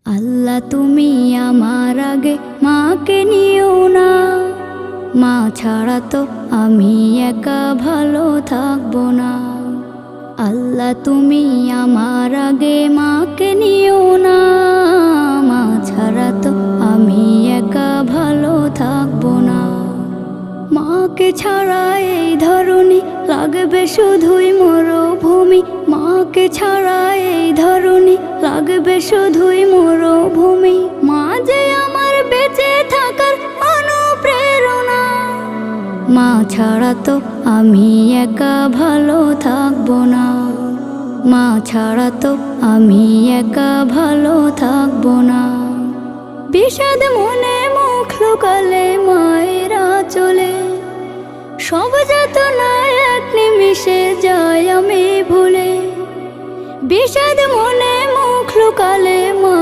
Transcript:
আল্লাহ তুমি আমার আগে মাকে নিও না, মা ছাড়া তো আমি একা ভালো থাকবো না। আল্লাহ তুমি আমার আগে মাকে নিও না, মা ছাড়া তো আমি একা ভালো থাকবো না। মাকে ছাড়া এই ধরনী লাগবে শুধুই মরুভূমি, মাকে ছাড়া এই ধরনী লাগবে শুধুই মরুভূমি। মা যে আমার বেঁচে থাকার অনুপ্রেরণা, মা ছাড়া তো আমি একা ভালো থাকবো না। মা ছাড়া তো আমি একা ভালো থাকবো না। বিষাদ মনে মুখ লুকালে মায়েরা চলে, সব যাতনা এক নিমিষে যায় আমি ভুলে। বিষাদ মনে মুখ লুকালে মা